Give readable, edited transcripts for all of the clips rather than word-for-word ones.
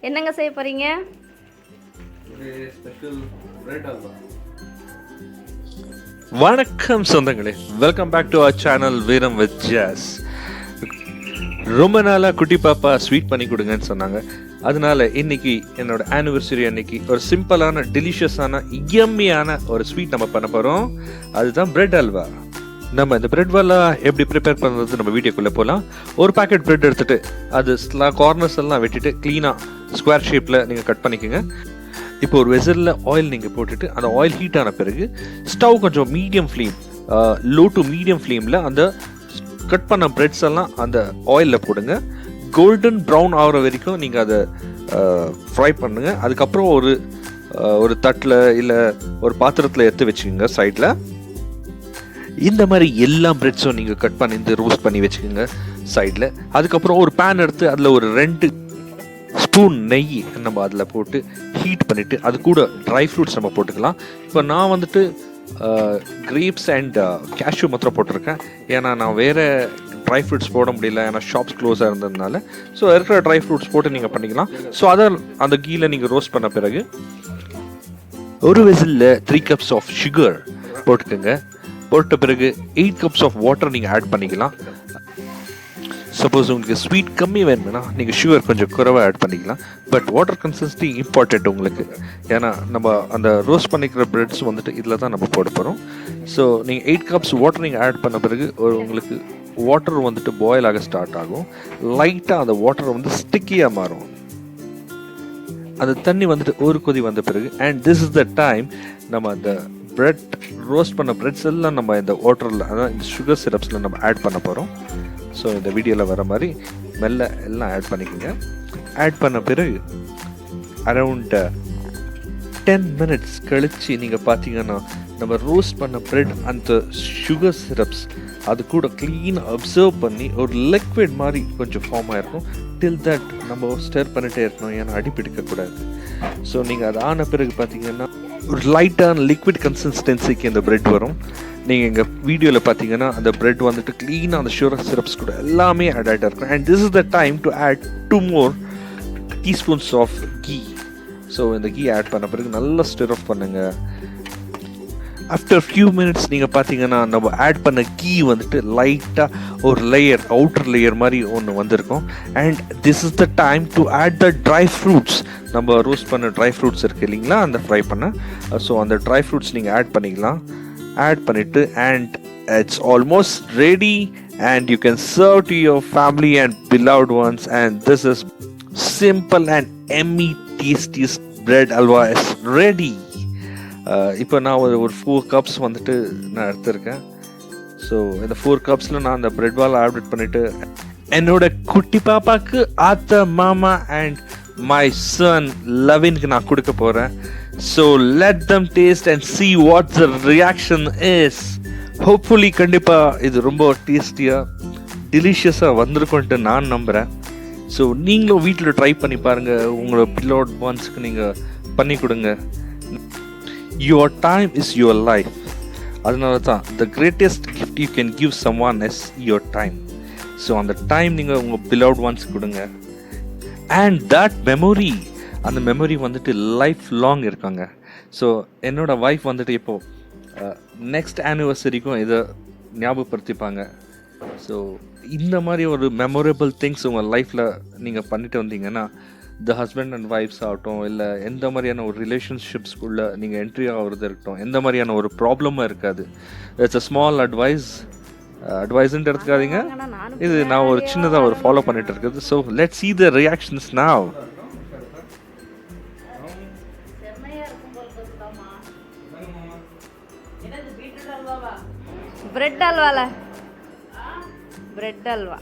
என்னங்க செய்ய போறீங்க? ஒரு ஸ்பெஷல் பிரெட் அல்வா. வணக்கம் சொந்தங்களே, welcome back to our channel Veeram with Jas. ரொம்ப நாளாக குட்டி பாப்பா ஸ்வீட் பண்ணி கொடுங்கன்னு சொன்னாங்க. அதனால இன்னைக்கு என்னோட ஆனிவர்சரி அன்னைக்கு ஒரு சிம்பிளான டெலிஷியஸான யம்மியான ஒரு ஸ்வீட் நம்ம பண்ண போகிறோம். அதுதான் பிரெட் அல்வா. நம்ம இந்த பிரெட் அல்வா எப்படி ப்ரிப்பேர் பண்ணுறது நம்ம வீடியோக்குள்ளே போகலாம். ஒரு பேக்கெட் பிரெட் எடுத்துகிட்டு அது கார்னர்ஸ் எல்லாம் வெட்டிட்டு க்ளீனாக ஸ்கொயர் ஷேப்பில் நீங்கள் கட் பண்ணிக்கோங்க. இப்போ ஒரு வெசலில் ஆயில் நீங்கள் போட்டுட்டு அந்த ஆயில் ஹீட் ஆன பிறகு ஸ்டவ் கொஞ்சம் medium flame, low to medium ஃப்ளேமில் அந்த கட் பண்ண பிரெட்ஸ் எல்லாம் அந்த ஆயிலில் போடுங்க. கோல்டன் ப்ரௌன் ஆகிற வரைக்கும் நீங்கள் அதை ஃப்ரை பண்ணுங்க. அதுக்கப்புறம் ஒரு தட்டில் இல்லை ஒரு பாத்திரத்தில் எடுத்து வச்சுக்கோங்க சைடில். இந்த மாதிரி எல்லா பிரெட்ஸும் நீங்கள் கட் பண்ணி ரோஸ்ட் பண்ணி வச்சுக்கோங்க சைடில். அதுக்கப்புறம் ஒரு பேன் எடுத்து அதில் ஒரு 2 ஸ்பூன் நெய் நம்ம அதில் போட்டு ஹீட் பண்ணிவிட்டு அது கூட ட்ரை ஃப்ரூட்ஸ் நம்ம போட்டுக்கலாம். இப்போ நான் வந்துட்டு கிரேப்ஸ் அண்ட் கேஷ்யூ மாத்திரம் போட்டிருக்கேன். ஏன்னா நான் வேறு ட்ரை ஃப்ரூட்ஸ் போட முடியல, ஏன்னா ஷாப்ஸ் க்ளோஸாக இருந்ததுனால. ஸோ இருக்கிற ட்ரை ஃப்ரூட்ஸ் போட்டு நீங்கள் பண்ணிக்கலாம். ஸோ அதை அந்த கீழே நீங்கள் ரோஸ்ட் பண்ண பிறகு ஒரு விசிலில் 3 cups ஆஃப் சுகர் போட்டுக்கோங்க. போட்ட பிறகு 8 cups ஆஃப் வாட்டர் நீங்கள் ஆட் பண்ணிக்கலாம். சப்போஸ் உங்களுக்கு ஸ்வீட் கம்மி வேணும்னா நீங்கள் சுகர் கொஞ்சம் குறைவாக ஆட் பண்ணிக்கலாம். பட் வாட்டர் கன்சிஸ்டன்சி இம்பார்ட்டண்ட் உங்களுக்கு, ஏன்னா நம்ம அந்த ரோஸ்ட் பண்ணிக்கிற பிரெட்ஸ் வந்துட்டு இதில் தான் நம்ம போட போகிறோம். ஸோ நீங்கள் 8 cups வாட்டர் நீங்கள் ஆட் பண்ண பிறகு உங்களுக்கு வாட்டர் வந்துட்டு பாயில் ஆக ஸ்டார்ட் ஆகும். லைட்டாக அந்த வாட்டர் வந்து ஸ்டிக்கியாக மாறும். அந்த தண்ணி வந்துட்டு ஒரு கொதி வந்த பிறகு and this is the time நம்ம அந்த பிரெட் ரோஸ்ட் பண்ண பிரெட்ஸ் எல்லாம் நம்ம இந்த வாட்டரில், அதான் இந்த சுகர் சிரப்ஸில் நம்ம ஆட் பண்ண போகிறோம். ஸோ இந்த வீடியோவில் வர மாதிரி மெல்ல எல்லாம் ஆட் பண்ணிக்கோங்க. ஆட் பண்ண பிறகு அரவுண்ட் 10 minutes கழித்து நீங்கள் பார்த்தீங்கன்னா நம்ம ரோஸ்ட் பண்ண பிரெட் அந்த சுகர் சிரப்ஸ் அது கூட க்ளீனாக அப்சர்வ் பண்ணி ஒரு லிக்விட் மாதிரி கொஞ்சம் ஃபார்ம் ஆகிருக்கும். டில் தட் நம்ம ஸ்டர் பண்ணிகிட்டே இருக்கணும், ஏன்னா அடி பிடிக்கக்கூடாது. ஸோ நீங்கள் அது ஆன பிறகு பார்த்தீங்கன்னா ஒரு லைட்டான லிக்விட் கன்சிஸ்டன்சிக்கு இந்த பிரெட் வரும். நீங்கள் எங்கள் வீடியோவில் பார்த்தீங்கன்னா அந்த பிரெட் வந்துட்டு க்ளீனாக அந்த சுகர் சிரப்ஸ் கூட எல்லாமே ஆட் ஆகிட்டா இருக்கும். And this is the time to add 2 more teaspoons of ghee. So இந்த கீ ஆட் பண்ண பிறகு நல்லா ஸ்டிர் ஆஃப் பண்ணுங்கள். ஆஃப்டர் ஃபியூ மினிட்ஸ் நீங்கள் பார்த்தீங்கன்னா நம்ம ஆட் பண்ண கீ வந்துட்டு லைட்டாக ஒரு லேயர், அவுட்டர் லேயர் மாதிரி ஒன்று வந்திருக்கும். And this is the time to add the dry fruits. நம்ம ரோஸ்ட் பண்ண ட்ரை ஃப்ரூட்ஸ் இருக்குது இல்லைங்களா, அந்த ஃப்ரை பண்ண. ஸோ அந்த ட்ரை ஃப்ரூட்ஸ் நீங்கள் ஆட் பண்ணிக்கலாம். ஆட் பண்ணிவிட்டு and it's almost ready and you can serve to your family and beloved ones. And this is simple and yummy tastiest bread halwa is ready. இப்போ நான் ஒரு 4 cups வந்துட்டு நான் எடுத்திருக்கேன். ஸோ இந்த 4 cupஸில் நான் அந்த பிரெட் பால் ஆட் பண்ணிவிட்டு என்னோட குட்டி பாப்பாவுக்கு ஆத்த மாமா அண்ட் மை சன் லவின்க்கு நான் கொடுக்க போகிறேன். So let them taste and see what the reaction is. Hopefully கண்டிப்பாக இது ரொம்ப டேஸ்டியாக டெலிஷியஸாக வந்திருக்கும்ட்டு நான் நம்புகிறேன். ஸோ நீங்களும் வீட்டில் ட்ரை பண்ணி பாருங்கள். உங்களோட beloved onesக்கு நீங்கள் பண்ணி கொடுங்க. Your time is your life. அதனால தான் the greatest gift you can give someone is your time. So அந்த டைம் நீங்கள் உங்கள் beloved ones கொடுங்க. அண்ட் தட் மெமரி, அந்த மெமரி வந்துட்டு லைஃப் லாங் இருக்காங்க. ஸோ என்னோடய ஒய்ஃப் வந்துட்டு இப்போது நெக்ஸ்ட் ஆனிவர்சரிக்கும் இதை ஞாபகப்படுத்திப்பாங்க. ஸோ இந்த மாதிரி ஒரு மெமரபிள் திங்ஸ் உங்கள் லைஃப்பில் நீங்கள் பண்ணிட்டு வந்தீங்கன்னா த ஹஸ்பண்ட் அண்ட் ஒய்ஃப்ஸ் ஆகட்டும், இல்லை எந்த மாதிரியான ஒரு ரிலேஷன்ஷிப்ஸ்குள்ளே நீங்கள் என்ட்ரி ஆகிறது இருக்கட்டும், எந்த மாதிரியான ஒரு ப்ராப்ளமும் இருக்காது. இட்ஸ் அ ஸ்மால் அட்வைஸ்ன்னு எடுத்துக்காதீங்க. இது நான் ஒரு சின்னதாக ஒரு ஃபாலோ பண்ணிட்டு இருக்குது. So let's see the reactions now. Bread அல்வால பிரெட் அல்வா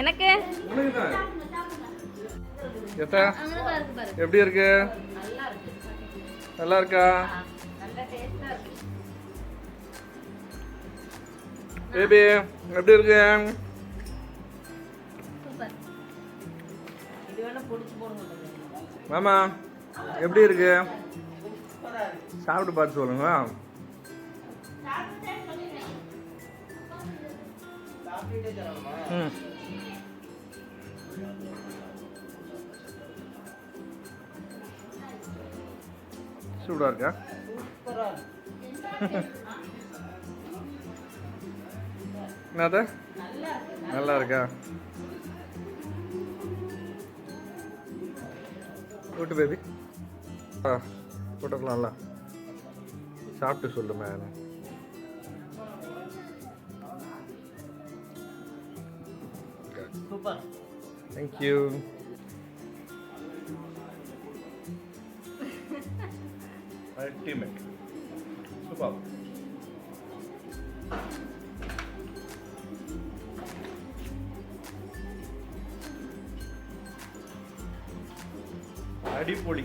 எனக்கு எப்படி இருக்கு? நல்லா இருக்கா? பேபி எப்படி இருக்கு? மாமா எப்படி இருக்கு? சாப்பிட்டு பார்த்து சொல்லுங்க. ம் சூடாக இருக்கா? என்னது நல்லா இருக்கா? கூட்டு பேபி போட்டுக்கலாம்ல, சாப்பிட்டு சொல்லு மேலே. சூப்பர். தேங்க்யூ. Ultimate super. அடிப்பொலி.